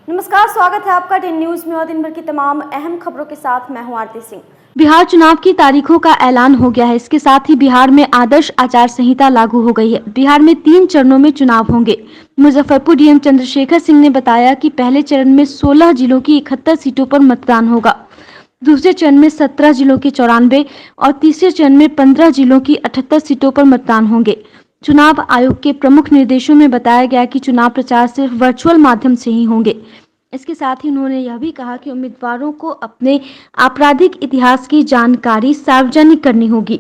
नमस्कार, स्वागत है आपका 10 न्यूज में और दिन भर की तमाम अहम खबरों के साथ मैं हूं आरती सिंह। बिहार चुनाव की तारीखों का ऐलान हो गया है। इसके साथ ही बिहार में आदर्श आचार संहिता लागू हो गई है। बिहार में 3 चरणों में चुनाव होंगे। मुजफ्फरपुर डीएम चंद्रशेखर सिंह ने बताया कि पहले चरण में 16 जिलों की 71 सीटों पर मतदान होगा, दूसरे चरण में 17 जिलों के 94 और तीसरे चरण में 15 जिलों की 78 सीटों पर मतदान होंगे। चुनाव आयोग के प्रमुख निर्देशों में बताया गया कि चुनाव प्रचार सिर्फ वर्चुअल माध्यम से ही होंगे। इसके साथ ही उन्होंने यह भी कहा कि उम्मीदवारों को अपने आपराधिक इतिहास की जानकारी सार्वजनिक करनी होगी।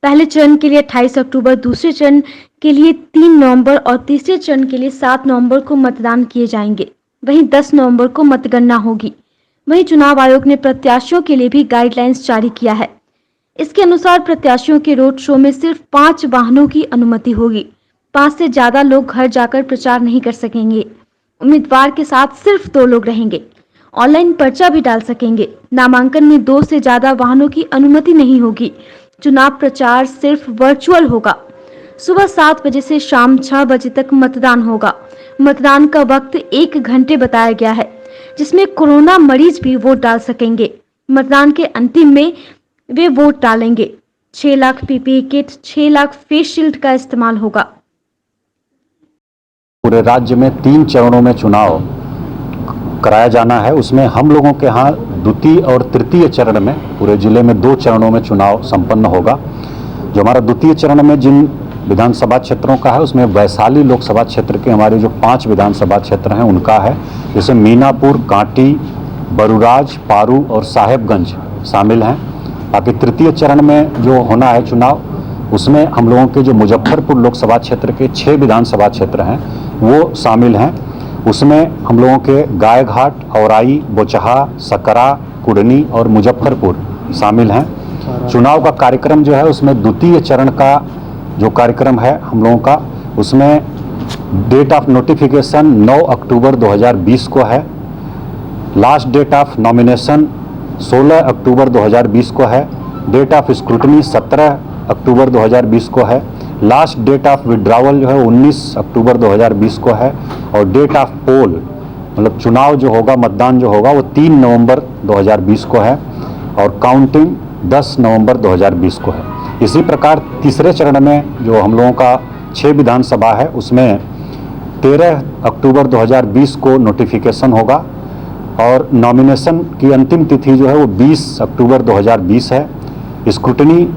पहले चरण के लिए 28 अक्टूबर, दूसरे चरण के लिए 3 नवंबर और तीसरे चरण के लिए 7 नवंबर को मतदान किए जाएंगे। वहीं 10 नवंबर को मतगणना होगी। वहीं चुनाव आयोग ने प्रत्याशियों के लिए भी गाइडलाइंस जारी किया है। इसके अनुसार प्रत्याशियों के रोड शो में सिर्फ 5 वाहनों की अनुमति होगी। 5 से ज्यादा लोग घर जाकर प्रचार नहीं कर सकेंगे। उम्मीदवार के साथ सिर्फ 2 लोग रहेंगे। ऑनलाइन पर्चा भी डाल सकेंगे। नामांकन में 2 से ज्यादा वाहनों की अनुमति नहीं होगी। चुनाव प्रचार सिर्फ वर्चुअल होगा। सुबह 7 बजे से शाम 6 बजे तक मतदान होगा। मतदान का वक्त 1 घंटे बताया गया है, जिसमें कोरोना मरीज भी वोट डाल सकेंगे। मतदान के अंतिम में वे वोट डालेंगे। 6 lakh PPE kit, 6 lakh face shield का इस्तेमाल होगा। पूरे राज्य में 3 चरणों में चुनाव कराया जाना है। उसमें हम लोगों के यहाँ द्वितीय और तृतीय चरण में पूरे जिले में 2 चरणों में चुनाव संपन्न होगा। जो हमारा द्वितीय चरण में जिन विधानसभा क्षेत्रों का है, उसमें वैशाली लोकसभा क्षेत्र के हमारे जो 5 विधानसभा क्षेत्र हैं उनका है, जैसे मीनापुर, कांटी, बरुराज, पारू और साहेबगंज शामिल हैं। बाकी तृतीय चरण में जो होना है चुनाव, उसमें हम लोगों के जो मुजफ्फरपुर लोकसभा क्षेत्र के 6 विधानसभा क्षेत्र हैं वो शामिल हैं। उसमें हम लोगों के गायघाट, औराई, बोचहा, सकरा, कुडनी और मुजफ्फरपुर शामिल हैं। चुनाव का कार्यक्रम जो है उसमें द्वितीय चरण का जो कार्यक्रम है हम लोगों का, उसमें डेट ऑफ नोटिफिकेशन 9 अक्टूबर 2020 को है। लास्ट डेट ऑफ नॉमिनेशन 16 अक्टूबर 2020 को है। डेट ऑफ स्क्रूटनी 17 अक्टूबर 2020 को है। लास्ट डेट ऑफ विड्रावल जो है 19 अक्टूबर 2020 को है। और डेट ऑफ पोल मतलब चुनाव जो होगा, मतदान जो होगा वो 3 नवंबर 2020 को है और काउंटिंग 10 नवंबर 2020 को है। इसी प्रकार तीसरे चरण में जो हम लोगों का 6 विधानसभा है उसमें 13 अक्टूबर 2020 को नोटिफिकेशन होगा और नॉमिनेशन की अंतिम तिथि जो है वो 20 अक्टूबर 2020 है। स्क्रूटनी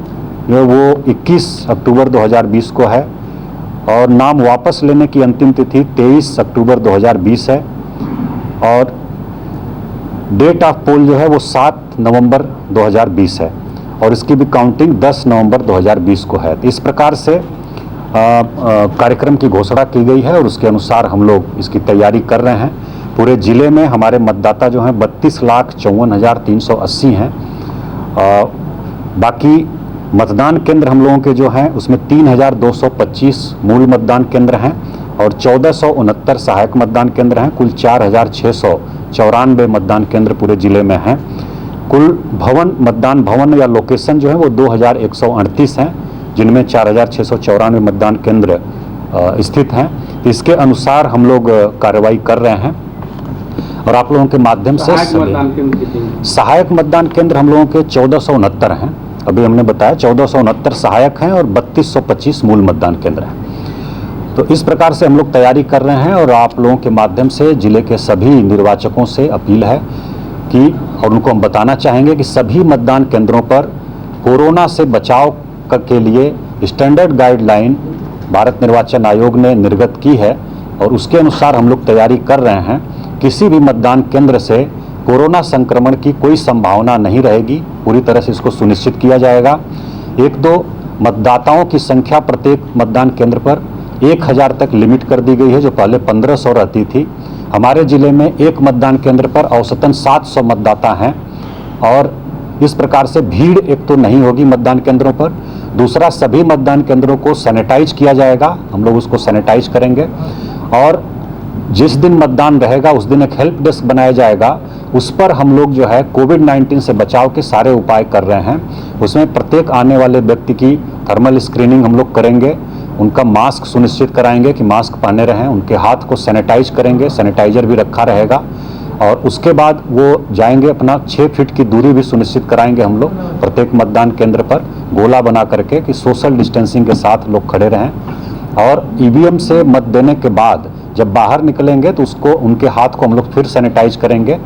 जो है वो 21 अक्टूबर 2020 को है और नाम वापस लेने की अंतिम तिथि 23 अक्टूबर 2020 है और डेट ऑफ पोल जो है वो 7 नवंबर 2020 है और इसकी भी काउंटिंग 10 नवंबर 2020 को है। तो इस प्रकार से कार्यक्रम की घोषणा की गई है और उसके अनुसार हम लोग इसकी तैयारी कर रहे हैं। पूरे जिले में हमारे मतदाता जो हैं 32,54,380 हैं। बाकी मतदान केंद्र हम लोगों के जो हैं उसमें 3,225 मूल मतदान केंद्र हैं और 1,469 सहायक मतदान केंद्र हैं। कुल 4,694 मतदान केंद्र पूरे जिले में हैं। कुल मतदान भवन या लोकेशन जो है वो 2,138 हैं, जिनमें 4,694 मतदान केंद्र स्थित हैं। इसके अनुसार हम लोग कार्रवाई कर रहे हैं और आप लोगों के माध्यम से सहायक मतदान केंद्र हम लोगों के 1,469 हैं। अभी हमने बताया 1,469 सहायक हैं और 3,225 मूल मतदान केंद्र हैं। तो इस प्रकार से हम लोग तैयारी कर रहे हैं और आप लोगों के माध्यम से जिले के सभी निर्वाचकों से अपील है कि और उनको हम बताना चाहेंगे कि सभी मतदान केंद्रों पर कोरोना से बचाव के लिए स्टैंडर्ड गाइडलाइन भारत निर्वाचन आयोग ने निर्गत की है और उसके अनुसार हम लोग तैयारी कर रहे हैं। किसी भी मतदान केंद्र से कोरोना संक्रमण की कोई संभावना नहीं रहेगी। पूरी तरह से इसको सुनिश्चित किया जाएगा। 1-2 मतदाताओं की संख्या प्रत्येक मतदान केंद्र पर 1,000 तक लिमिट कर दी गई है, जो पहले 1,500 रहती थी। हमारे जिले में एक मतदान केंद्र पर औसतन 700 मतदाता हैं और इस प्रकार से भीड़ एक तो नहीं होगी मतदान केंद्रों पर। दूसरा, सभी मतदान केंद्रों को सैनिटाइज किया जाएगा। हम लोग उसको सैनिटाइज करेंगे और जिस दिन मतदान रहेगा उस दिन एक हेल्प डेस्क बनाया जाएगा। उस पर हम लोग जो है कोविड-19 से बचाव के सारे उपाय कर रहे हैं। उसमें प्रत्येक आने वाले व्यक्ति की थर्मल स्क्रीनिंग हम लोग करेंगे, उनका मास्क सुनिश्चित कराएंगे कि मास्क पहने रहें, उनके हाथ को सैनिटाइज करेंगे, सैनिटाइजर भी रखा रहेगा। और उसके बाद वो जाएंगे, अपना 6 फीट की दूरी भी सुनिश्चित कराएंगे हम लोग प्रत्येक मतदान केंद्र पर गोला बना करके कि सोशल डिस्टेंसिंग के साथ लोग खड़े रहें। और ईवीएम से मत देने के बाद जब बाहर निकलेंगे तो उसको, उनके हाथ को हम लोग फिर सैनिटाइज करेंगे।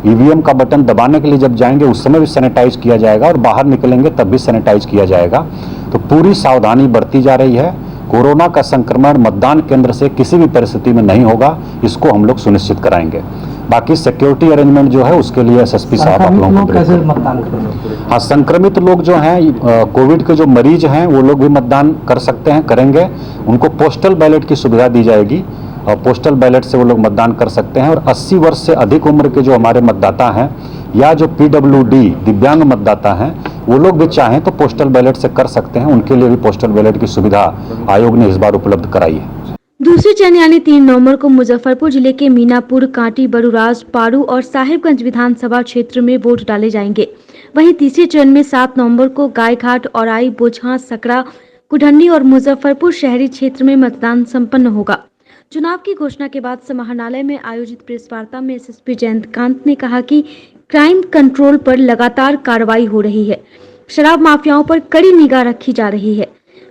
ईवीएम का बटन दबाने के लिए जब जाएंगे उस समय भी सैनिटाइज किया जाएगा और बाहर निकलेंगे तब भी सैनिटाइज किया जाएगा। तो पूरी सावधानी बरती जा रही है। कोरोना का संक्रमण मतदान केंद्र से किसी भी परिस्थिति में नहीं होगा, इसको हम लोग सुनिश्चित कराएंगे। बाकी सिक्योरिटी अरेंजमेंट जो है उसके लिए एसएसपी साहब आप लोगों को कैसे मतदान करेंगे? हाँ, संक्रमित लोग जो हैं, कोविड के जो मरीज हैं, वो लोग भी मतदान कर सकते हैं, करेंगे। उनको पोस्टल बैलेट की सुविधा दी जाएगी और पोस्टल बैलेट से वो लोग मतदान कर सकते हैं। और 80 वर्ष से अधिक उम्र के जो हमारे मतदाता हैं या जो पीडब्ल्यूडी दिव्यांग मतदाता हैं, वो लोग भी चाहें तो पोस्टल बैलेट से कर सकते हैं। उनके लिए भी पोस्टल बैलेट की सुविधा आयोग ने इस बार उपलब्ध कराई है। दूसरे चरण यानी 3 नवंबर को मुजफ्फरपुर जिले के मीनापुर, कांटी, बरूराज, पारू और साहिबगंज विधानसभा क्षेत्र में वोट डाले जाएंगे। वहीं तीसरे चरण में 7 नवंबर को गायघाट, औराई, बोचहां, सकरा, कुढ़नी और मुजफ्फरपुर शहरी क्षेत्र में मतदान संपन्न होगा। चुनाव की घोषणा के बाद समाहरणालय में आयोजित प्रेस वार्ता में एसएसपी जयंतकांत ने कहा कि क्राइम कंट्रोल पर लगातार कार्रवाई हो रही है, शराब माफियाओं पर कड़ी निगाह रखी जा रही है,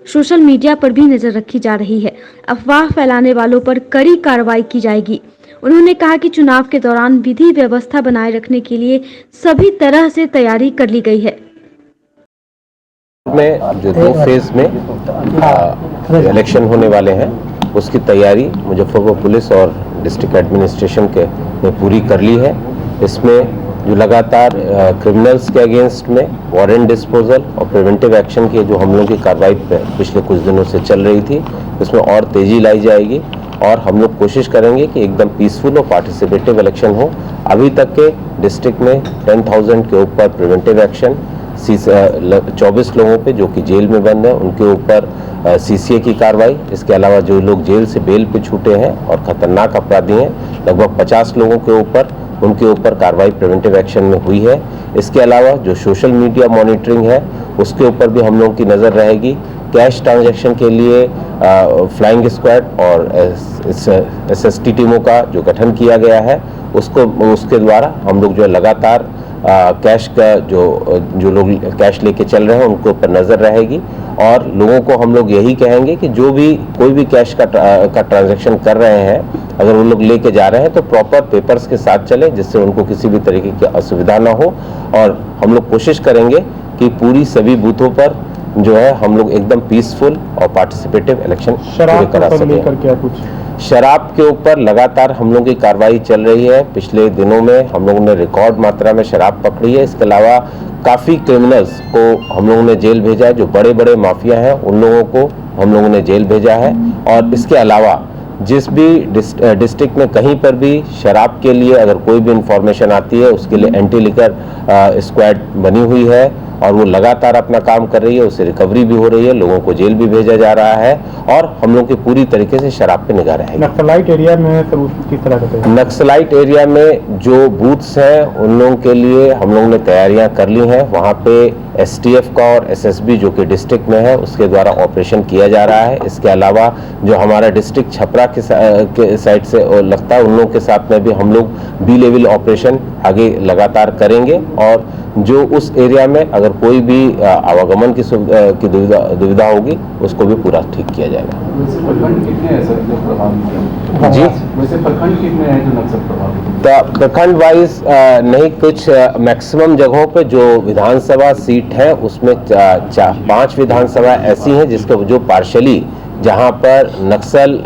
सोशल मीडिया पर भी नजर रखी जा रही है, अफवाह फैलाने वालों पर कड़ी कार्रवाई की जाएगी। उन्होंने कहा कि चुनाव के दौरान विधि व्यवस्था बनाए रखने के लिए सभी तरह से तैयारी कर ली गई है। में जो 2 फेज में इलेक्शन होने वाले हैं उसकी तैयारी मुजफ्फरपुर पुलिस और डिस्ट्रिक्ट एडमिनिस्ट्रेशन के ने पूरी कर ली है। इसमें जो लगातार क्रिमिनल्स के अगेंस्ट में वारंट डिस्पोजल और प्रिवेंटिव एक्शन की जो हम लोगों की कार्रवाई पिछले कुछ दिनों से चल रही थी, उसमें और तेजी लाई जाएगी और हम लोग कोशिश करेंगे कि एकदम पीसफुल और पार्टिसिपेटिव इलेक्शन हो। अभी तक के डिस्ट्रिक्ट में 10,000 के ऊपर प्रिवेंटिव एक्शन, 24 लोगों पे जो कि जेल में बंद है उनके ऊपर सीसीए की कार्रवाई। इसके अलावा जो लोग जेल से बेल पे छूटे हैं और खतरनाक अपराधी हैं, लगभग 50 लोगों के ऊपर, उनके ऊपर कार्रवाई प्रिवेंटिव एक्शन में हुई है। इसके अलावा जो सोशल मीडिया मॉनिटरिंग है उसके ऊपर भी हम लोगों की नज़र रहेगी। कैश ट्रांजैक्शन के लिए फ्लाइंग स्क्वाड और एसएसटी टीमों का जो गठन किया गया है उसके द्वारा हम लोग जो है लगातार कैश का जो लोग कैश लेके चल रहे हैं उनके ऊपर नज़र रहेगी। और लोगों को हम लोग यही कहेंगे कि जो भी कोई भी कैश का ट्रांजैक्शन कर रहे हैं, अगर वो लोग लेके जा रहे हैं तो प्रॉपर पेपर्स के साथ चले, जिससे उनको किसी भी तरीके की असुविधा ना हो। और हम लोग कोशिश करेंगे कि पूरी सभी बूथों पर जो है हम लोग एकदम पीसफुल और पार्टिसिपेटिव इलेक्शन करा सकें। शराब के ऊपर लगातार हम लोगों की कार्रवाई चल रही है। पिछले दिनों में हम लोगों ने रिकॉर्ड मात्रा में शराब पकड़ी है। इसके अलावा काफ़ी क्रिमिनल्स को हम लोगों ने जेल भेजा है, जो बड़े बड़े माफिया हैं उन लोगों को हम लोगों ने जेल भेजा है। और इसके अलावा जिस भी डिस्ट्रिक्ट में कहीं पर भी शराब के लिए अगर कोई भी इंफॉर्मेशन आती है उसके लिए एंटी लिकर स्क्वाड बनी हुई है और वो लगातार अपना काम कर रही है, उससे रिकवरी भी हो रही है, लोगों को जेल भी भेजा जा रहा है और हम लोग की पूरी तरीके से शराब पे निगाह रहेगी। नक्सलाइट एरिया में सब किस तरह का? नक्सलाइट एरिया में जो बूथ्स हैं उन लोगों के लिए हम लोगों ने तैयारियां कर ली हैं। वहाँ पे एसटीएफ का और एसएसबी जो कि डिस्ट्रिक्ट में है उसके द्वारा ऑपरेशन किया जा रहा है। इसके अलावा जो हमारा डिस्ट्रिक्ट छपरा के साइड से लगता है उन लोगों के साथ में भी हम लोग बी लेवल ऑपरेशन आगे लगातार करेंगे और जो उस एरिया में अगर कोई भी आवागमन की दुविधा होगी उसको भी पूरा ठीक किया जाएगा। वैसे प्रखंड कितने हैं सर जो प्रभावित हैं? जी, वैसे प्रखंड कितने हैं जो नक्सल प्रभावित हैं? प्रखंड वाइज नहीं, कुछ मैक्सिमम जगहों पे जो विधानसभा सीट है उसमें 5 विधानसभा ऐसी हैं जिसके जो पार्शली जहां पर नक्सल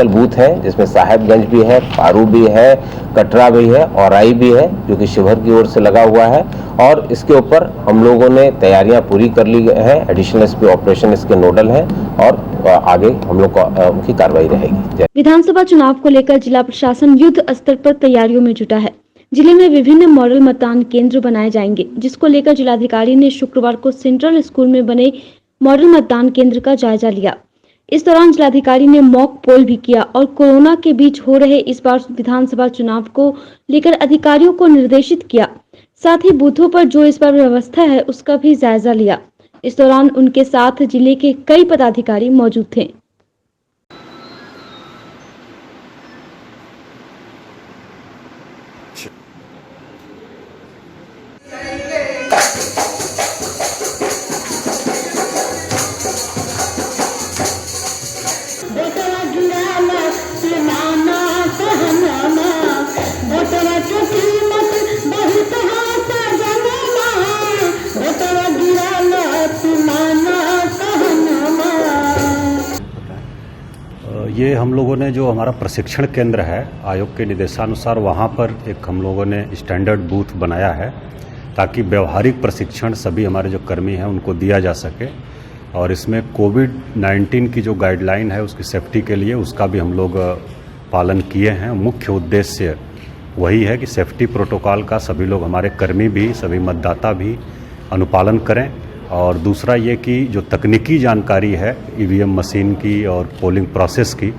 बूथ हैं, जिसमें साहिबगंज भी है, पारू भी है, कटरा भी है, औराई भी है जो कि शिवहर की ओर से लगा हुआ है। और इसके ऊपर हम लोगों ने तैयारियां पूरी कर ली है। एडिशनल एसपी ऑपरेशन इसके नोडल हैं और आगे हम लोग उनकी कार्रवाई रहेगी। विधानसभा चुनाव को लेकर जिला प्रशासन युद्ध स्तर पर तैयारियों में जुटा है। जिले में विभिन्न मॉडल मतदान केंद्र बनाए जाएंगे, जिसको लेकर जिलाधिकारी ने शुक्रवार को सेंट्रल स्कूल में बने मॉडल मतदान केंद्र का जायजा लिया। इस दौरान जिलाधिकारी ने मॉक पोल भी किया और कोरोना के बीच हो रहे इस बार विधानसभा चुनाव को लेकर अधिकारियों को निर्देशित किया। साथ ही बूथों पर जो इस बार व्यवस्था है उसका भी जायजा लिया। इस दौरान उनके साथ जिले के कई पदाधिकारी मौजूद थे। ये हम लोगों ने जो हमारा प्रशिक्षण केंद्र है आयोग के निर्देशानुसार वहाँ पर एक हम लोगों ने स्टैंडर्ड बूथ बनाया है ताकि व्यवहारिक प्रशिक्षण सभी हमारे जो कर्मी हैं उनको दिया जा सके। और इसमें कोविड-19 की जो गाइडलाइन है उसकी सेफ्टी के लिए उसका भी हम लोग पालन किए हैं। मुख्य उद्देश्य वही है कि सेफ्टी प्रोटोकॉल का सभी लोग हमारे कर्मी भी सभी मतदाता भी अनुपालन करें। और दूसरा ये कि जो तकनीकी जानकारी है ईवीएम मशीन की और पोलिंग प्रोसेस की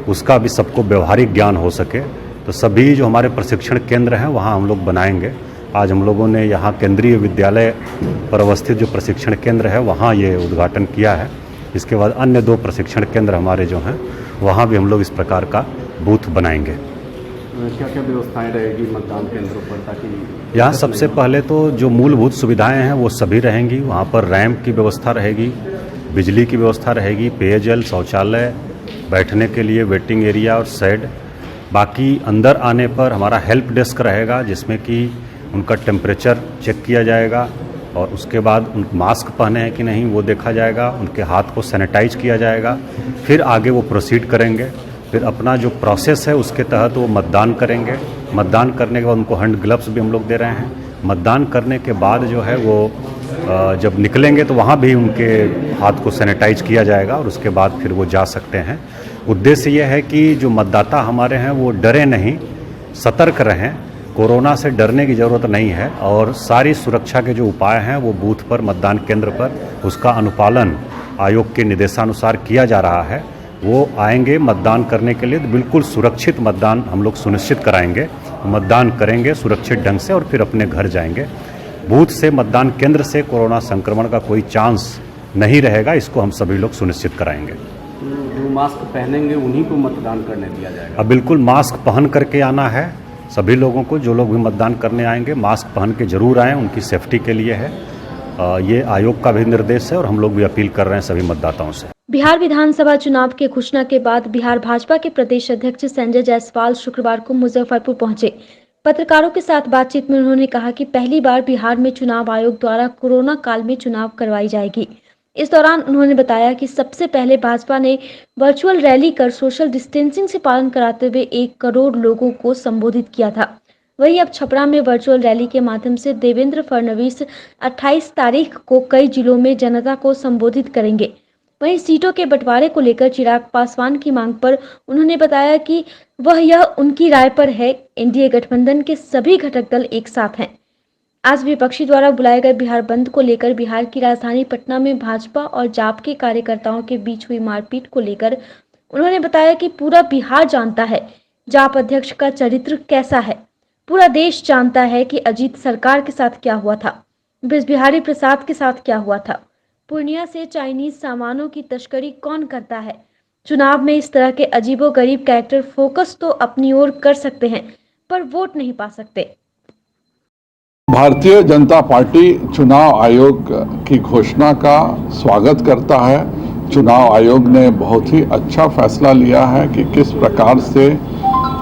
उसका भी सबको व्यवहारिक ज्ञान हो सके। तो सभी जो हमारे प्रशिक्षण केंद्र हैं वहाँ हम लोग बनाएंगे। आज हम लोगों ने यहाँ केंद्रीय विद्यालय पर अवस्थित जो प्रशिक्षण केंद्र है वहाँ ये उद्घाटन किया है। इसके बाद अन्य 2 प्रशिक्षण केंद्र हमारे जो हैं वहाँ भी हम लोग इस प्रकार का बूथ बनाएंगे। क्या क्या व्यवस्थाएं रहेगी मतदान केंद्रों पर ताकि यहाँ सबसे पहले तो जो मूलभूत सुविधाएं हैं वो सभी रहेंगी। वहाँ पर रैंप की व्यवस्था रहेगी, बिजली की व्यवस्था रहेगी, पेयजल, शौचालय, बैठने के लिए वेटिंग एरिया और शेड। बाकी अंदर आने पर हमारा हेल्प डेस्क रहेगा जिसमें कि उनका टेम्परेचर चेक किया जाएगा और उसके बाद उन मास्क पहने हैं कि नहीं वो देखा जाएगा, उनके हाथ को सैनिटाइज किया जाएगा। फिर आगे वो प्रोसीड करेंगे। फिर अपना जो प्रोसेस है उसके तहत वो मतदान करेंगे। मतदान करने के बाद उनको हैंड ग्लव्स भी हम लोग दे रहे हैं। मतदान करने के बाद जो है वो जब निकलेंगे तो वहाँ भी उनके हाथ को सैनिटाइज किया जाएगा और उसके बाद फिर वो जा सकते हैं। उद्देश्य ये है कि जो मतदाता हमारे हैं वो डरे नहीं, सतर्क रहें। कोरोना से डरने की ज़रूरत नहीं है और सारी सुरक्षा के जो उपाय हैं वो बूथ पर मतदान केंद्र पर उसका अनुपालन आयोग के निर्देशानुसार किया जा रहा है। वो आएंगे मतदान करने के लिए तो बिल्कुल सुरक्षित मतदान हम लोग सुनिश्चित कराएंगे। मतदान करेंगे सुरक्षित ढंग से और फिर अपने घर जाएंगे। बूथ से मतदान केंद्र से कोरोना संक्रमण का कोई चांस नहीं रहेगा, इसको हम सभी लोग सुनिश्चित कराएंगे। जो मास्क पहनेंगे उन्हीं को मतदान करने दिया जाएगा। अब बिल्कुल मास्क पहन करके आना है सभी लोगों को। जो लोग भी मतदान करने आएंगे मास्क पहन के जरूर आएँ, उनकी सेफ्टी के लिए है। ये आयोग का भी निर्देश है और हम लोग भी अपील कर रहे हैं सभी मतदाताओं से। बिहार विधानसभा चुनाव के घोषणा के बाद बिहार भाजपा के प्रदेश अध्यक्ष संजय जायसवाल शुक्रवार को मुजफ्फरपुर पहुंचे। पत्रकारों के साथ बातचीत में उन्होंने कहा कि पहली बार बिहार में चुनाव आयोग द्वारा कोरोना काल में चुनाव करवाई जाएगी। इस दौरान उन्होंने बताया कि सबसे पहले भाजपा ने वर्चुअल रैली कर सोशल डिस्टेंसिंग से पालन कराते हुए 1 करोड़ लोगों को संबोधित किया था। वहीं अब छपरा में वर्चुअल रैली के माध्यम से देवेंद्र फडणवीस 28 तारीख को कई जिलों में जनता को संबोधित करेंगे। वहीं सीटों के बंटवारे को लेकर चिराग पासवान की मांग पर उन्होंने बताया कि यह उनकी राय पर है। एनडीए गठबंधन के सभी घटक दल एक साथ हैं। आज विपक्षी द्वारा बुलाए गए बिहार बंद को लेकर बिहार की राजधानी पटना में भाजपा और जाप के कार्यकर्ताओं के बीच हुई मारपीट को लेकर उन्होंने बताया कि पूरा बिहार जानता है जाप अध्यक्ष का चरित्र कैसा है। पूरा देश जानता है कि अजीत सरकार के साथ क्या हुआ था, बिहारी प्रसाद के साथ क्या हुआ था। पूर्णिया से चाइनीज सामानों की तस्करी कौन करता है। चुनाव में इस तरह के अजीबोगरीब कैरेक्टर फोकस तो अपनी ओर कर सकते हैं पर वोट नहीं पा सकते। भारतीय जनता पार्टी चुनाव आयोग की घोषणा का स्वागत करता है। चुनाव आयोग ने बहुत ही अच्छा फैसला लिया है कि किस प्रकार से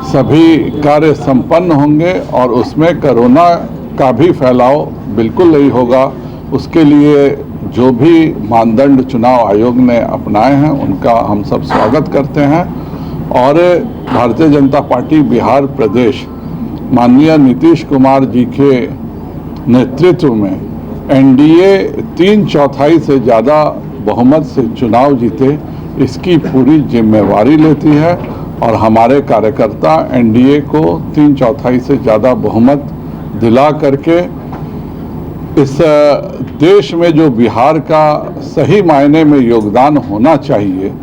सभी कार्य संपन्न होंगे और उसमें कोरोना का भी फैलाव बिल्कुल नहीं होगा। उसके लिए जो भी मानदंड चुनाव आयोग ने अपनाए हैं उनका हम सब स्वागत करते हैं। और भारतीय जनता पार्टी बिहार प्रदेश माननीय नीतीश कुमार जी के नेतृत्व में एनडीए 3/4 से ज़्यादा बहुमत से चुनाव जीते, इसकी पूरी जिम्मेवारी लेती है। और हमारे कार्यकर्ता एनडीए को 3/4 से ज़्यादा बहुमत दिला करके इस देश में जो बिहार का सही मायने में योगदान होना चाहिए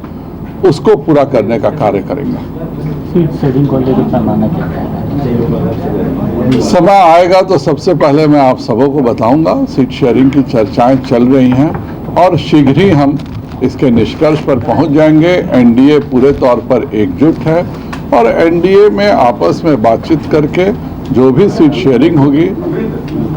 उसको पूरा करने का कार्य करेंगे। सीट शेयरिंग को लेकर क्या माना क्या है? समय आएगा तो सबसे पहले मैं आप सबों को बताऊंगा। सीट शेयरिंग की चर्चाएं चल रही हैं और शीघ्र ही हम इसके निष्कर्ष पर पहुंच जाएंगे। एनडीए पूरे तौर पर एकजुट है और एनडीए में आपस में बातचीत करके जो भी सीट शेयरिंग होगी,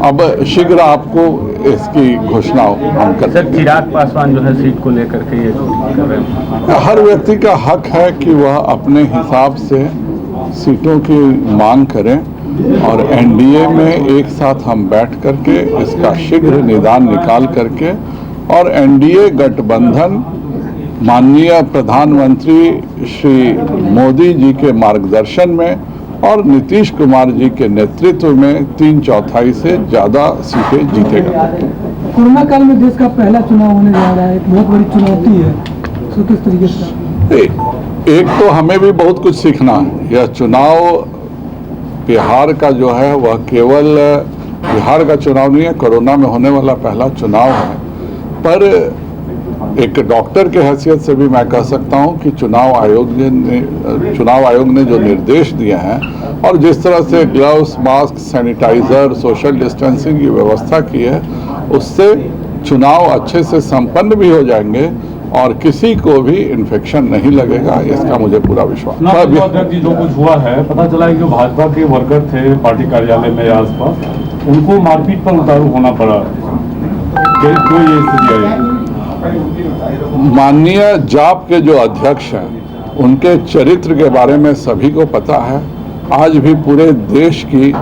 अब शीघ्र आपको इसकी घोषणा हम कर सर, चिराग पासवान जो है सीट को लेकर के ये कर रहे हैं। हर व्यक्ति का हक है कि वह अपने हिसाब से सीटों की मांग करें और एनडीए में एक साथ हम बैठ करके इसका शीघ्र निदान निकाल करके और एनडीए गठबंधन माननीय प्रधानमंत्री श्री मोदी जी के मार्गदर्शन में और नीतीश कुमार जी के नेतृत्व में 3/4 से ज़्यादा सीटें जीतेगा। कोरोना काल में देश का पहला चुनाव होने जा रहा है, एक बहुत बड़ी चुनौती है, तो किस तरीके से? एक तो हमें भी बहुत कुछ सीखना है। यह चुनाव बिहार का जो है वह केवल बिहार का चुनाव नहीं है, कोरोना में होने वाला पहला चुनाव है। पर एक डॉक्टर के हैसियत से भी मैं कह सकता हूं कि चुनाव आयोग ने जो निर्देश दिए हैं और जिस तरह से gloves, mask, sanitiser, social distancing की व्यवस्था की है, उससे चुनाव अच्छे से संपन्न भी हो जाएंगे और किसी को भी इन्फेक्शन नहीं लगेगा, इसका मुझे पूरा विश्वास है। जो कुछ हुआ है, पता चला है जो भाजपा के वर्कर थे पार्टी कार्यालय में आसपास, उनको मारपीट पर उतारू होना पड़ा। क्यों ये स्थिति आई? माननीय जाप के जो अध्यक्ष हैं उनके चरित्र के बारे में सभी को पता है। आज भी पूरे देश की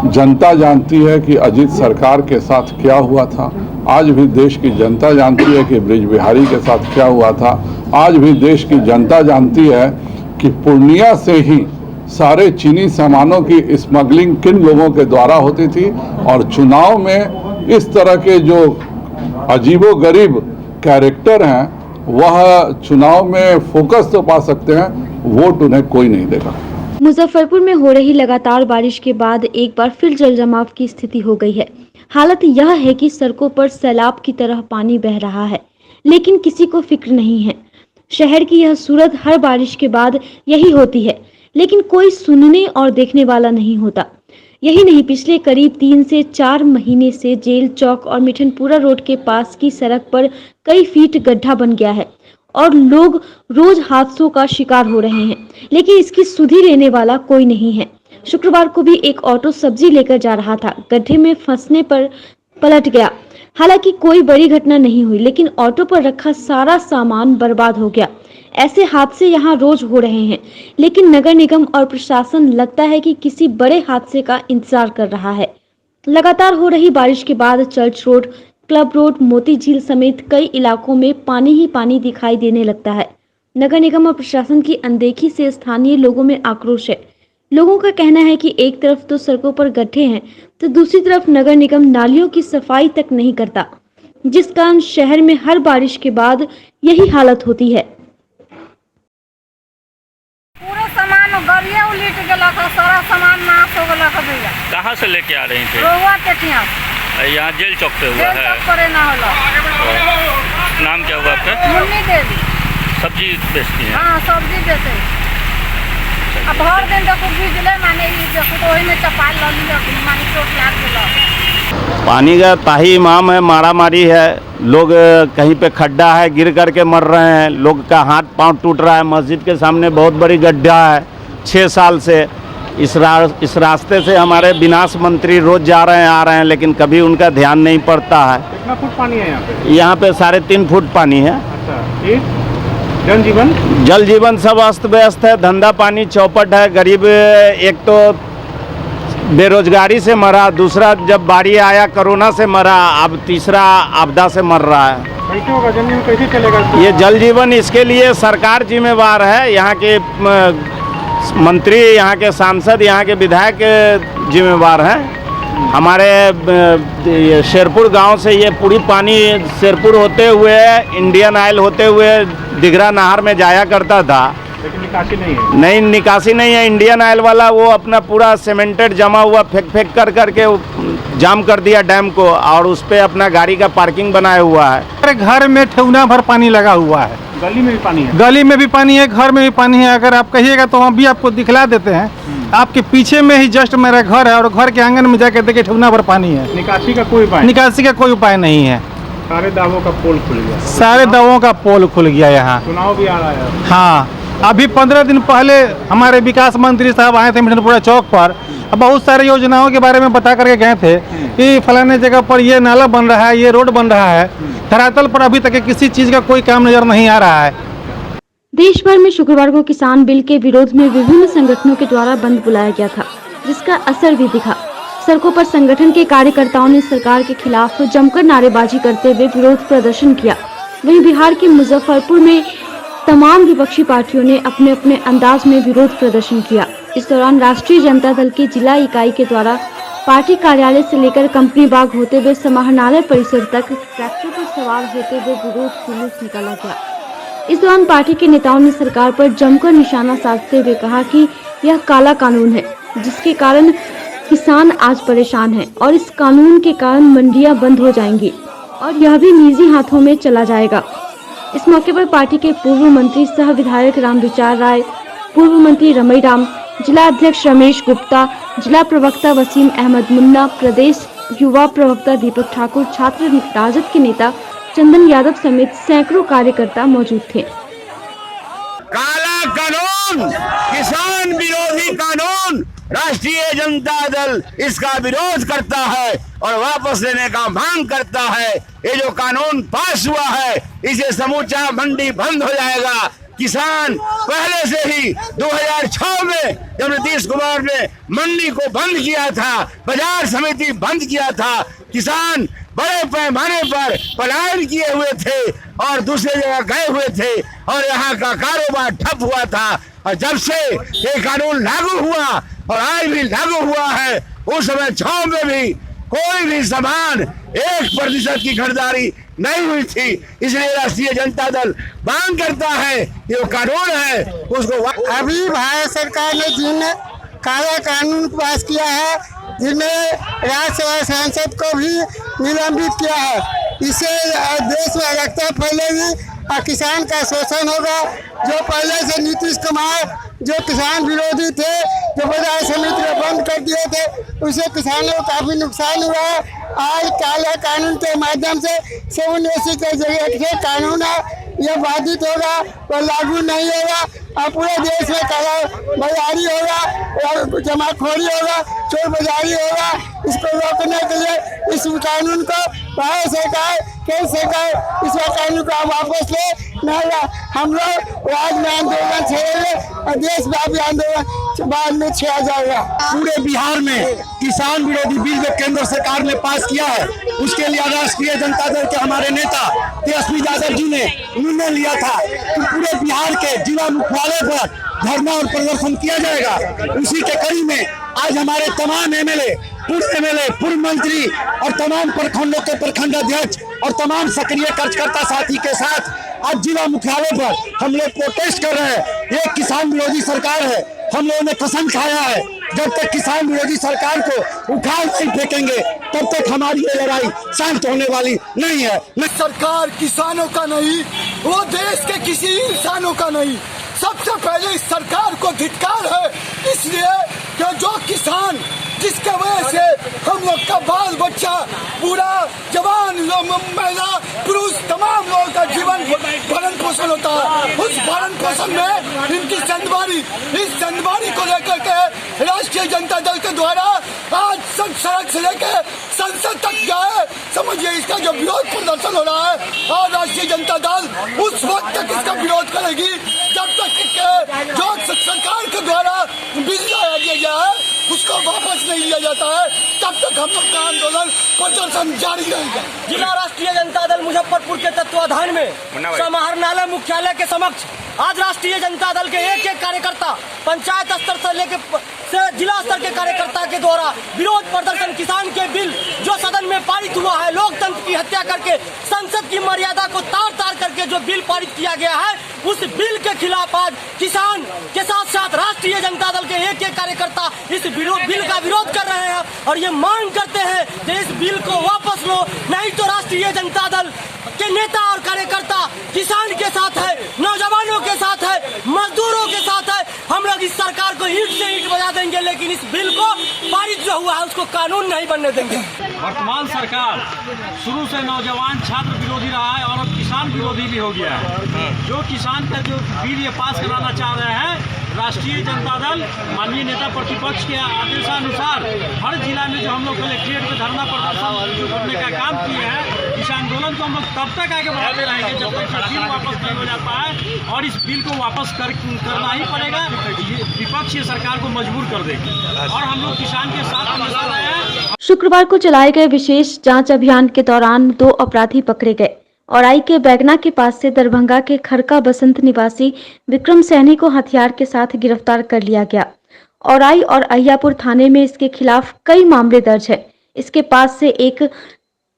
जनता जानती है कि अजीत सरकार के साथ क्या हुआ था। आज भी देश की जनता जानती है कि ब्रिज बिहारी के साथ क्या हुआ था। आज भी देश की जनता जानती है कि पूर्णिया से ही सारे चीनी सामानों की स्मगलिंग किन लोगों के द्वारा होती थी और चुनाव में इस तरह के जो अजीबोगरीब कैरेक्टर हैं वह चुनाव में फोकस तो पा सकते हैं, वोट उन्हें कोई नहीं देगा। मुजफ्फरपुर में हो रही लगातार बारिश के बाद एक बार फिर जल जमाव की स्थिति हो गई है। हालत यह है कि सड़कों पर सैलाब की तरह पानी बह रहा है, लेकिन किसी को फिक्र नहीं है। शहर की यह सूरत हर बारिश के बाद यही होती है, लेकिन कोई सुनने और देखने वाला नहीं होता। यही नहीं, पिछले करीब 3 से 4 महीने से जेल चौक और मिठनपुरा रोड के पास की सड़क पर कई फीट गड्ढा बन गया है और लोग रोज हादसों का शिकार हो रहे हैं, लेकिन इसकी सुधि लेने वाला कोई नहीं है। शुक्रवार को भी एक ऑटो सब्जी लेकर जा रहा था, गड्ढे में फंसने पर पलट गया। हालांकि कोई बड़ी घटना नहीं हुई, लेकिन ऑटो पर रखा सारा सामान बर्बाद हो गया। ऐसे हादसे यहाँ रोज हो रहे हैं, लेकिन नगर निगम और प्रशासन लगता है कि किसी बड़े हादसे का इंतजार कर रहा है। लगातार हो रही बारिश के बाद चर्च रोड, क्लब रोड, मोती झील समेत कई इलाकों में पानी ही पानी दिखाई देने लगता है। नगर निगम और प्रशासन की अनदेखी से स्थानीय लोगों में आक्रोश है। लोगों का कहना है कि एक तरफ तो सड़कों पर गड्ढे हैं, तो दूसरी तरफ नगर निगम नालियों की सफाई तक नहीं करता, जिस कारण शहर में हर बारिश के बाद यही हालत होती है। पूरा सामान गरिए उलट गया था, सारा सामान नाश हो गया था भैया। कहाँ से लेके आ रही थे? रोहुआ टेटिया यहाँ जेल चौक पे हुआ है। करे ना होला। नाम क्या हुआ आपका? मुन्नी देवी। सब्जी बेचती हैं? हाँ, सब्जी बेचे। अब हर दिन देखो भिजले माने देखो तो वही में चपाल लगी मानी चोट लाग गया। पानी का ताही इमाम है, मारामारी है, लोग कहीं पे खड्डा है गिर करके मर रहे हैं, लोग का हाथ पांव टूट रहा है। मस्जिद के सामने बहुत बड़ी गड्ढा है 6 साल से। इस रास्ते से हमारे विनाश मंत्री रोज जा रहे हैं आ रहे हैं, लेकिन कभी उनका ध्यान नहीं पड़ता है। कितना फुट पानी है यहाँ पे? यहाँ पे 3.5 फुट पानी है। अच्छा, जल जीवन सब अस्त व्यस्त है, धंधा पानी चौपट है। गरीब एक तो बेरोजगारी से मरा, दूसरा जब बाढ़ी आया कोरोना से मरा, अब तीसरा आपदा से मर रहा है। कैसे होगा जल जीवन, कैसे चलेगा? ये जल जीवन इसके लिए सरकार जिम्मेवार है। यहाँ के मंत्री, यहाँ के सांसद, यहाँ के विधायक जिम्मेवार हैं। हमारे शेरपुर गांव से ये पूरी पानी शेरपुर होते हुए इंडियन ऑयल होते हुए दिघरा नहर में जाया करता था, लेकिन निकासी नहीं है। नहीं, निकासी नहीं है। इंडियन ऑयल वाला वो अपना पूरा सीमेंटेड जमा हुआ फेंक करके जाम कर दिया डैम को, और उस पे अपना गाड़ी का पार्किंग बनाया हुआ है। घर में ठेवना भर पानी लगा हुआ है। गली में भी पानी है? गली में भी पानी है, घर में भी पानी है। अगर आप कहिएगा तो हम भी आपको दिखला देते हैं। आपके पीछे में ही जस्ट मेरा घर है और घर के आंगन में जाकर देखिए ठुकना भर पानी है। निकासी का कोई उपाय? निकासी का कोई उपाय नहीं है। सारे दावों का पोल खुल गया। सारे दावों का पोल खुल गया यहाँ। चुनाव भी आ रहा है। हाँ, अभी 15 दिन पहले हमारे विकास मंत्री साहब आए थे मिठनपुरा चौक पर। बहुत सारी योजनाओं के बारे में बता करके गए थे कि फलाने जगह पर ये नाला बन रहा है, ये रोड बन रहा है। धरातल पर अभी तक किसी चीज का कोई काम नजर नहीं आ रहा है। देश भर में शुक्रवार को किसान बिल के विरोध में विभिन्न संगठनों के द्वारा बंद बुलाया गया था, जिसका असर भी दिखा। सड़कों पर संगठन के कार्यकर्ताओं ने सरकार के खिलाफ जमकर नारेबाजी करते हुए विरोध प्रदर्शन किया। वहीं बिहार के मुजफ्फरपुर में तमाम विपक्षी पार्टियों ने अपने अपने अंदाज में विरोध प्रदर्शन किया। इस दौरान राष्ट्रीय जनता दल की जिला इकाई के द्वारा पार्टी कार्यालय से लेकर कंपनी बाग होते हुए समाहरणालय परिसर तक ट्रैक्टर पर सवार होते हुए विरोध जुलूस निकाला गया। इस दौरान पार्टी के नेताओं ने सरकार पर जमकर निशाना साधते हुए कहा कि यह काला कानून है, जिसके कारण किसान आज परेशान हैं और इस कानून के कारण मंडियां बंद हो जाएंगी और यह भी निजी हाथों में चला जाएगा। इस मौके पर पार्टी के पूर्व मंत्री सह विधायक रामविचार राय, पूर्व मंत्री रमई राम, जिला अध्यक्ष रमेश गुप्ता, जिला प्रवक्ता वसीम अहमद मुन्ना, प्रदेश युवा प्रवक्ता दीपक ठाकुर, छात्र राजद के नेता चंदन यादव समेत सैकड़ों कार्यकर्ता मौजूद थे। काला कानून, किसान विरोधी कानून, राष्ट्रीय जनता दल इसका विरोध करता है और वापस लेने का मांग करता है। ये जो कानून पास हुआ है, इसे समूचा मंडी बंद हो जाएगा। किसान पहले से ही 2006 में जब नीतीश कुमार ने मंडी को बंद किया था, बाजार समिति बंद किया था, किसान बड़े पैमाने पर पलायन किए हुए थे और दूसरे जगह गए हुए थे और यहाँ का कारोबार ठप हुआ था। और जब से ये कानून लागू हुआ और आज भी लागू हुआ है, उस समय छाव में भी कोई भी सामान 1% की खरीदारी नहीं हुई थी। इसलिए राष्ट्रीय जनता दल मांग करता है ये जो कानून है उसको। अभी भारत सरकार ने जिन काला कानून पास किया है, जिनमें राज्यसभा सांसद को भी निलंबित किया है, इससे देश में अराजकता फैलेगी और किसान का शोषण होगा। जो पहले से नीतीश कुमार जो किसान विरोधी थे, जो बाजार समिति को बंद कर दिए थे, उससे किसानों को काफी नुकसान हुआ है। आज काला कानून के माध्यम से 780 के जरिए कानून है, यह बाधित होगा और लागू नहीं होगा और पूरे देश में काला बाजारी होगा और जमाखोरी होगा, चोर बाजारी होगा। इसको रोकने के लिए इस कानून को भारत सरकार, केंद्र सरकार इस कानून को वापस ले, नहीं हम लोग राज्य में आंदोलन छेड़ेंगे और देशव्यापी आंदोलन बाद में छेड़ा जाएगा। पूरे बिहार में किसान विरोधी बिल जो केंद्र सरकार ने पास किया है, उसके लिए राष्ट्रीय जनता दल के हमारे नेता तेजस्वी यादव जी ने निर्णय लिया था कि पूरे बिहार के जिला मुख्यालय पर धरना और प्रदर्शन किया जाएगा। उसी के कड़ी में आज हमारे तमाम एमएलए, पूर्व मंत्री और तमाम प्रखंडों के प्रखंड अध्यक्ष और तमाम सक्रिय कार्यकर्ता साथी के साथ आज जिला मुख्यालय पर हम लोग प्रोटेस्ट कर रहे हैं। ये किसान विरोधी सरकार है। हम लोगों ने कसम खाया है, जब तक किसान विरोधी सरकार को उखाड़ नहीं फेंकेंगे तब तक हमारी ये लड़ाई शांत होने वाली नहीं है। सरकार किसानों का नहीं, वो देश के किसी इंसानों का नहीं, सबसे पहले इस सरकार को धिक्कार है। इसलिए कि जो किसान, जिसके वजह से हम लोग का बाल बच्चा, पूरा जवान लोग, महिला पुरुष, तमाम लोगों का जीवन भरण पोषण होता है, उस भरण पोषण में इनकी इस चंदबारी को लेकर के राष्ट्रीय जनता दल के द्वारा आज सड़क से लेकर संसद तक गए। समझिए इसका जो विरोध प्रदर्शन हो रहा है और राष्ट्रीय जनता दल उस वक्त तक इसका विरोध करेगी जब तक जो सरकार के द्वारा बिल लाया गया है उसको वापस नहीं लिया जाता है, तब तक हम लोग का आंदोलन प्रदर्शन जारी रहेगा। जिला राष्ट्रीय जनता दल मुजफ्फरपुर के तत्वाधान में समाहरणालय मुख्यालय के समक्ष आज राष्ट्रीय जनता दल के एक कार्यकर्ता, पंचायत स्तर से लेकर जिला स्तर के कार्यकर्ता के द्वारा विरोध प्रदर्शन, किसान के बिल जो सदन में पारित हुआ है, लोकतंत्र की हत्या करके संसद की मर्यादा को तार करके जो बिल पारित किया गया है, उस बिल के खिलाफ आज किसान के साथ साथ राष्ट्रीय जनता दल के एक कार्यकर्ता इस बिल का विरोध कर रहे हैं और ये मांग करते हैं कि इस बिल को वापस लो, नहीं तो राष्ट्रीय जनता दल कि नेता और कार्यकर्ता किसान के साथ है, नौजवानों के साथ है, मजदूरों के साथ है। हम लोग इस सरकार को ईंट से ईंट बजा देंगे, लेकिन इस बिल को पारित जो हुआ है उसको कानून नहीं बनने देंगे। वर्तमान सरकार शुरू से नौजवान छात्र विरोधी रहा है और अब किसान विरोधी भी हो गया है। जो किसान का जो बिल ये पास कराना चाह रहे हैं, राष्ट्रीय जनता दल माननीय नेता प्रतिपक्ष के आदेशानुसार हर जिला में जो हम लोग कलेक्ट्रेट में धरना प्रदर्शन करने का काम किए हैं, इस आंदोलन को हम लोग तब तक आगे बढ़ाते रहेंगे जब तक बिल वापस नहीं हो जाता है। और इस बिल को वापस करना ही पड़ेगा। विपक्ष ये सरकार को मजबूर कर देगी और हम लोग किसान के साथ हमेशा रहे हैं। शुक्रवार को चलाए गए विशेष जांच अभियान के दौरान 2 अपराधी पकड़े गए। औराई के बैगना के पास से दरभंगा के खरका बसंत निवासी विक्रम सैनी को हथियार के साथ गिरफ्तार कर लिया गया। औराई और अहियापुर थाने में इसके खिलाफ कई मामले दर्ज है। इसके पास से एक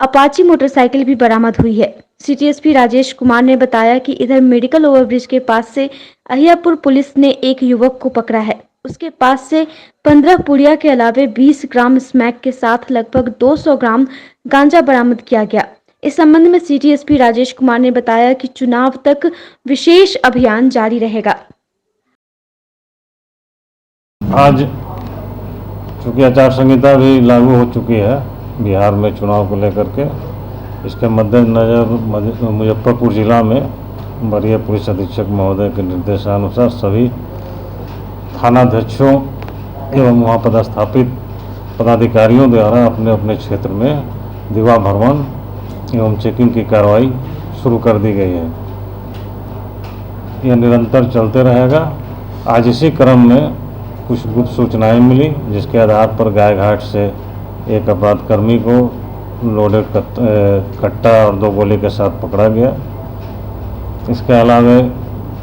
अपाची मोटरसाइकिल भी बरामद हुई है। सिटी एसपी राजेश कुमार ने बताया कि इधर मेडिकल ओवरब्रिज के पास से अहियापुर पुलिस ने एक युवक को पकड़ा है। उसके पास से 15 पुड़िया के अलावे 20 ग्राम स्मैक के साथ लगभग 200 ग्राम गांजा बरामद किया गया। इस संबंध में सिटी एसपी राजेश कुमार ने बताया कि चुनाव तक विशेष अभियान जारी रहेगा। आज चूँकि आचार संहिता भी लागू हो चुकी है बिहार में चुनाव को लेकर के, इसके मद्देनजर मुजफ्फरपुर जिला में वरीय पुलिस अधीक्षक महोदय के निर्देशानुसार सभी थानाध्यक्षों एवं वहाँ पदस्थापित पदाधिकारियों द्वारा अपने अपने क्षेत्र में दीवा भ्रमण एवं चेकिंग की कार्रवाई शुरू कर दी गई है। यह निरंतर चलते रहेगा। आज इसी क्रम में कुछ गुप्त सूचनाएं मिली, जिसके आधार पर गायघाट से एक अपराधकर्मी को लोडेड कट्टा और 2 गोली के साथ पकड़ा गया। इसके अलावा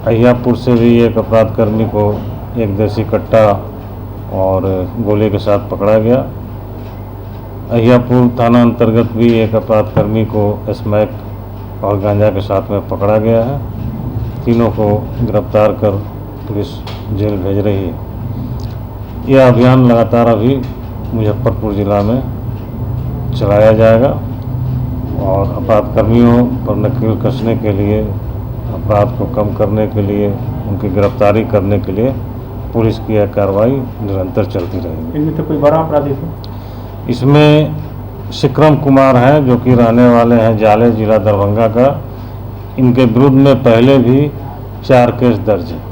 अहियापुर से भी एक अपराधकर्मी को एक देसी कट्टा और गोली के साथ पकड़ा गया। अहियापुर थाना अंतर्गत भी एक अपराधकर्मी को स्मैक और गांजा के साथ में पकड़ा गया है। तीनों को गिरफ्तार कर पुलिस जेल भेज रही है। यह अभियान लगातार अभी मुजफ्फरपुर जिला में चलाया जाएगा और अपराधकर्मियों पर नकेल कसने के लिए, अपराध को कम करने के लिए, उनकी गिरफ्तारी करने के लिए पुलिस की यह कार्रवाई निरंतर चलती रहेगी। इनमें तो कोई बड़ा अपराधी है? इसमें सिक्रम कुमार हैं, जो कि रहने वाले हैं जाले, जिला दरभंगा का। इनके विरुद्ध में पहले भी 4 केस दर्ज हैं।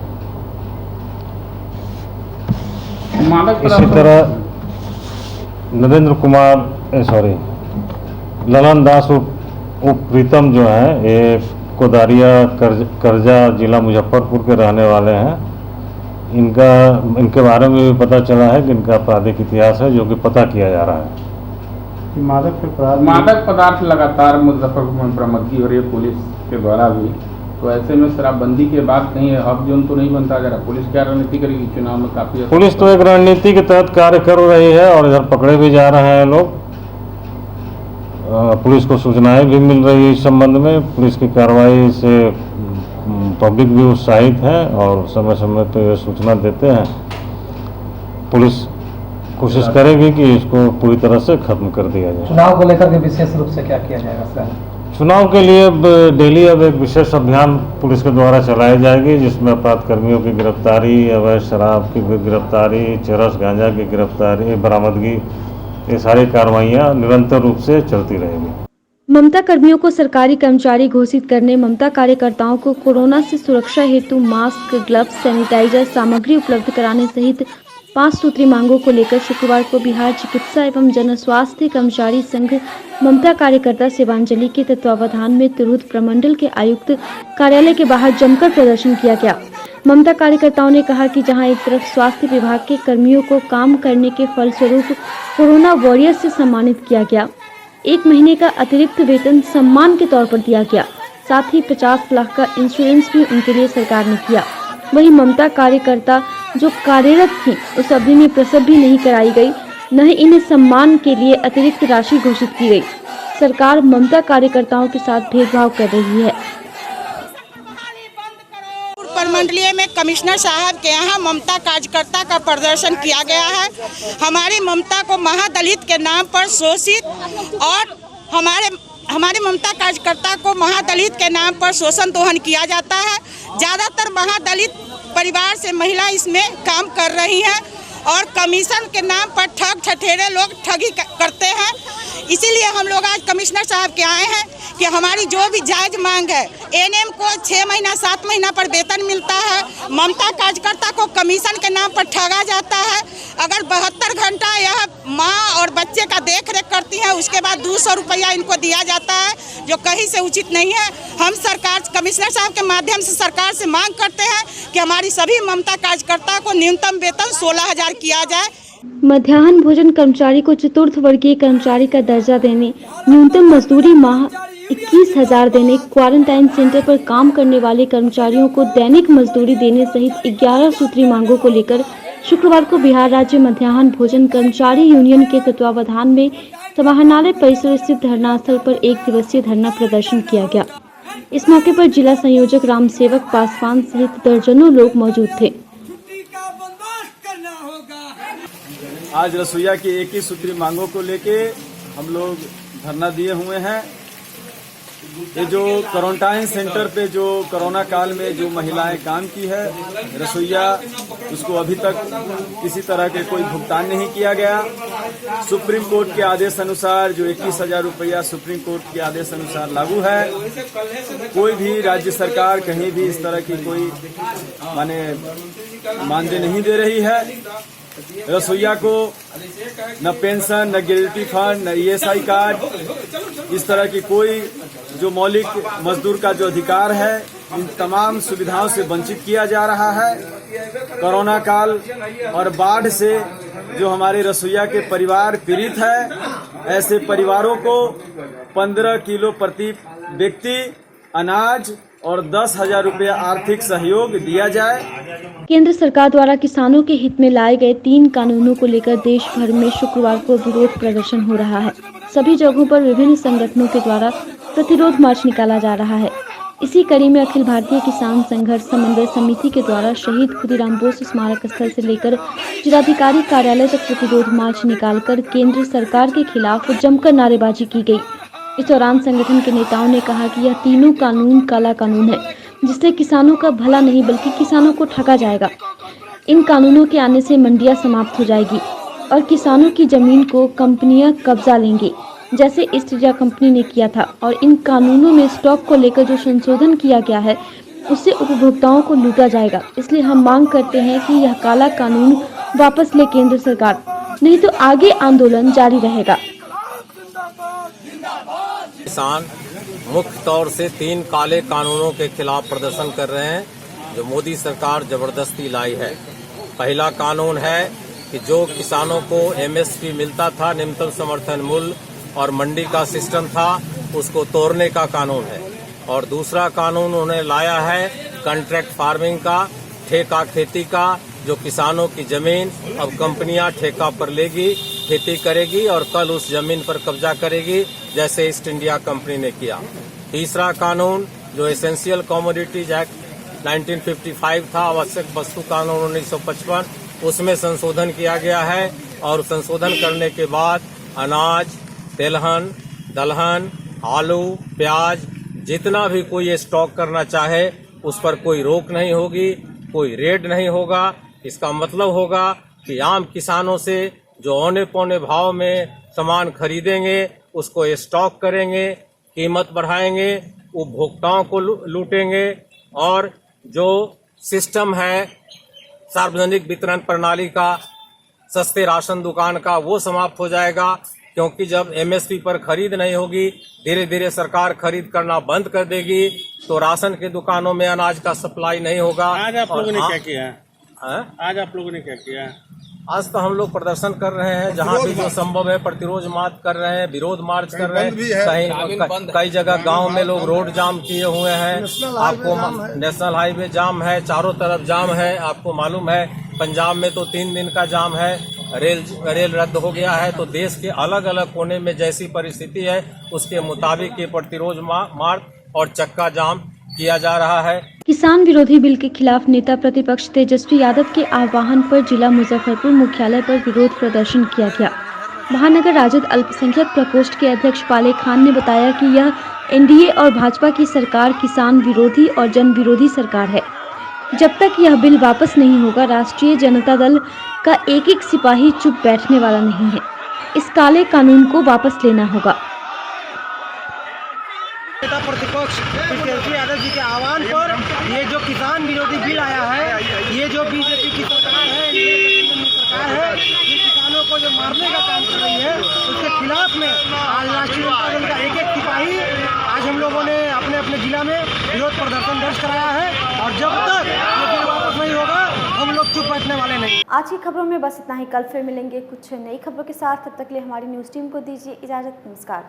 इसी तरह नरेंद्र कुमार ललन दास उप प्रीतम जो है, ये कोदारिया करजा जिला मुजफ्फरपुर के रहने वाले हैं। इनके बारे में भी पता चला है कि इनका आपराधिक इतिहास है, जो कि पता किया जा रहा है। मादक पदार्थ लगातार मुजफ्फरपुर में बरामदगी हो रही है पुलिस के द्वारा भी, तो ऐसे में शराबबंदी के बाद कहीं हब जोन तो नहीं बनता? जरा पुलिस क्या रणनीति करेगी चुनाव में? काफी पुलिस तो एक रणनीति के तहत कार्य कर रही है और इधर पकड़े भी जा रहे हैं लोग। पुलिस को सूचनाएं भी मिल रही है इस संबंध में। पुलिस की कार्रवाई से पब्लिक भी उत्साहित है और समय समय पर सूचना देते हैं। पुलिस कोशिश करेगी कि इसको पूरी तरह से खत्म कर दिया जाए। चुनाव को लेकर के विशेष रूप से क्या किया जाएगा सर? चुनाव के लिए अब डेली एक विशेष अभियान पुलिस के द्वारा चलाई जाएगी, जिसमें अपराधकर्मियों की गिरफ्तारी, अवैध शराब की गिरफ्तारी, चरस गांजा की गिरफ्तारी, बरामदगी, ये सारी कार्रवाइयाँ निरंतर रूप से चलती रहेगी। ममता कर्मियों को सरकारी कर्मचारी घोषित करने, ममता कार्यकर्ताओं को कोरोना से सुरक्षा हेतु मास्क, ग्लव्स, सैनिटाइजर सामग्री उपलब्ध कराने सहित 5 सूत्री मांगों को लेकर शुक्रवार को बिहार चिकित्सा एवं जन स्वास्थ्य कर्मचारी संघ ममता कार्यकर्ता सेवांजलि के तत्वावधान में तुरुत प्रमंडल के आयुक्त कार्यालय के बाहर जमकर प्रदर्शन किया गया। ममता कार्यकर्ताओं ने कहा कि जहां एक तरफ स्वास्थ्य विभाग के कर्मियों को काम करने के फलस्वरूप कोरोना वॉरियर से सम्मानित किया गया, 1 महीने का अतिरिक्त वेतन सम्मान के तौर पर दिया गया, साथ ही 50 लाख का इंश्योरेंस भी उनके लिए सरकार ने किया। वहीं ममता कार्यकर्ता जो कार्यरत थी उस अवधि में प्रसव भी नहीं कराई गई, न ही इन्हें सम्मान के लिए अतिरिक्त राशि घोषित की गई। सरकार ममता कार्यकर्ताओं के साथ भेदभाव कर रही है। प्रमंडलीय में कमिश्नर साहब के यहाँ ममता कार्यकर्ता का प्रदर्शन किया गया है। हमारी ममता को महादलित के नाम पर शोषित और हमारे हमारी ममता कार्यकर्ता को महादलित के नाम पर शोषण दोहन किया जाता है। ज़्यादातर महादलित परिवार से महिला इसमें काम कर रही हैं और कमीशन के नाम पर ठग ठठेरे लोग ठगी करते हैं। इसीलिए हम लोग आज कमिश्नर साहब के आए हैं कि हमारी जो भी जायज मांग है, एएनएम को 6 महीना 7 महीना पर वेतन मिलता है, ममता कार्यकर्ता को कमीशन के नाम पर ठगा जाता है। अगर 72 घंटा यह माँ और बच्चे का देख रेख करती है, उसके बाद 200 रुपया इनको दिया जाता है, जो कहीं से उचित नहीं है। हम सरकार, कमिश्नर साहब के माध्यम से सरकार से मांग करते हैं कि हमारी सभी ममता कार्यकर्ता को न्यूनतम वेतन 16,000 किया जाए। मध्याह्न भोजन कर्मचारी को चतुर्थ वर्गीय कर्मचारी का दर्जा देने, न्यूनतम मजदूरी माह 21,000 देने, क्वारंटाइन सेंटर पर काम करने वाले कर्मचारियों को दैनिक मजदूरी देने सहित 11 सूत्री मांगों को लेकर शुक्रवार को बिहार राज्य मध्याह्न भोजन कर्मचारी यूनियन के तत्वावधान में समाहरणालय परिसर स्थित धरना स्थल पर 1 दिवसीय धरना प्रदर्शन किया गया। इस मौके पर जिला संयोजक राम सेवक पासवान सहित दर्जनों लोग मौजूद थे। आज रसोईया की 21 सूत्री मांगों को लेके हम लोग धरना दिए हुए हैं। ये जो क्वारंटाइन सेंटर पे जो कोरोना काल में जो महिलाएं काम की है, रसोईया, उसको अभी तक किसी तरह के कोई भुगतान नहीं किया गया। सुप्रीम कोर्ट के आदेश अनुसार जो 21,000 रुपया सुप्रीम कोर्ट के आदेश अनुसार लागू है, कोई भी राज्य सरकार कहीं भी इस तरह की कोई मानदेय नहीं दे रही है। रसोईया को न पेंशन, न ग्रेच्युटी फंड, न ESI कार्ड, इस तरह की कोई जो मौलिक मजदूर का जो अधिकार है, इन तमाम सुविधाओं से वंचित किया जा रहा है। कोरोना काल और बाढ़ से जो हमारे रसोईया के परिवार पीड़ित है, ऐसे परिवारों को 15 किलो प्रति व्यक्ति अनाज और 10,000 रुपया आर्थिक सहयोग दिया जाए। केंद्र सरकार द्वारा किसानों के हित में लाए गए 3 कानूनों को लेकर देश भर में शुक्रवार को विरोध प्रदर्शन हो रहा है। सभी जगहों पर विभिन्न संगठनों के द्वारा प्रतिरोध मार्च निकाला जा रहा है। इसी कड़ी में अखिल भारतीय किसान संघर्ष समन्वय समिति के द्वारा शहीद खुदीराम बोस स्मारक स्थल से लेकर जिलाधिकारी कार्यालय तक प्रतिरोध मार्च निकालकर केंद्र सरकार के खिलाफ जमकर नारेबाजी की गई। इस दौरान संगठन के नेताओं ने कहा कि यह तीनों कानून काला कानून है, जिससे किसानों का भला नहीं बल्कि किसानों को ठगा जाएगा। इन कानूनों के आने से मंडियां समाप्त हो जाएगी और किसानों की जमीन को कंपनियां कब्जा लेंगी, जैसे ईस्ट इंडिया कंपनी ने किया था। और इन कानूनों में स्टॉक को लेकर जो संशोधन किया गया है, उससे उपभोक्ताओं को लूटा जाएगा। इसलिए हम मांग करते हैं कि यह काला कानून वापस ले केंद्र सरकार, नहीं तो आगे आंदोलन जारी रहेगा। किसान मुख्य तौर से 3 काले कानूनों के खिलाफ प्रदर्शन कर रहे हैं, जो मोदी सरकार जबरदस्ती लाई है। पहला कानून है कि जो किसानों को MSP मिलता था, न्यूनतम समर्थन मूल्य, और मंडी का सिस्टम था, उसको तोड़ने का कानून है। और दूसरा कानून उन्हें लाया है कॉन्ट्रैक्ट फार्मिंग का, ठेका खेती का, जो किसानों की जमीन अब कंपनियां ठेका पर लेगी, खेती करेगी और कल उस जमीन पर कब्जा करेगी, जैसे ईस्ट इंडिया कंपनी ने किया। तीसरा कानून जो एसेंशियल कमोडिटीज एक्ट 1955 था, आवश्यक वस्तु कानून 1955, उसमें संशोधन किया गया है। और संशोधन करने के बाद अनाज, तेलहन, दलहन, आलू, प्याज, जितना भी कोई स्टॉक करना चाहे उस पर कोई रोक नहीं होगी, कोई रेड नहीं होगा। इसका मतलब होगा कि आम किसानों से जो औने पौने भाव में सामान खरीदेंगे, उसको स्टॉक करेंगे, कीमत बढ़ाएंगे, उपभोक्ताओं को लूटेंगे। और जो सिस्टम है सार्वजनिक वितरण प्रणाली का, सस्ते राशन दुकान का, वो समाप्त हो जाएगा। क्योंकि जब MSP पर खरीद नहीं होगी, धीरे धीरे सरकार खरीद करना बंद कर देगी, तो राशन की दुकानों में अनाज का सप्लाई नहीं होगा। आज आप लोगों ने क्या किया है? आज आप लोगों ने क्या किया है? आज तो हम लोग प्रदर्शन कर रहे हैं, जहाँ भी जो संभव है प्रतिरोध मार्च कर रहे हैं, विरोध मार्च कर रहे हैं। कई जगह गांव में लोग रोड जाम किए हुए हैं। आपको नेशनल हाईवे जाम है, चारों तरफ जाम है। आपको मालूम है पंजाब में तो 3 दिन का जाम है, रेल रद्द हो गया है। तो देश के अलग अलग कोने में जैसी परिस्थिति है, उसके मुताबिक ये प्रतिरोध मार्च और चक्का जाम किया जा रहा है। किसान विरोधी बिल के खिलाफ नेता प्रतिपक्ष तेजस्वी यादव के आह्वान पर जिला मुजफ्फरपुर मुख्यालय पर विरोध प्रदर्शन किया गया। महानगर राजद अल्पसंख्यक प्रकोष्ठ के अध्यक्ष पाले खान ने बताया कि यह एनडीए और भाजपा की सरकार किसान विरोधी और जन विरोधी सरकार है। जब तक यह बिल वापस नहीं होगा, राष्ट्रीय जनता दल का एक एक सिपाही चुप बैठने वाला नहीं है। इस काले कानून को वापस लेना होगा। नेता प्रतिपक्ष तेजस्वी यादव जी के आह्वान पर ये जो किसान विरोधी बिल आया है, ये जो बीजेपी की सरकार है, ये किसानों को जो मारने का काम कर रही है, उसके खिलाफ में आज राष्ट्रीय जनता दल का एक एक सिपाही आज हम लोगों ने अपने अपने जिला में विरोध प्रदर्शन दर्ज कराया है। और जब तक ये बिल वापस नहीं होगा, हम लोग चुप बैठने वाले नहीं। आज की खबरों में बस इतना ही। कल फिर मिलेंगे कुछ नई खबरों के साथ। तब तक के लिए हमारी न्यूज़ टीम को दीजिए इजाज़त। नमस्कार।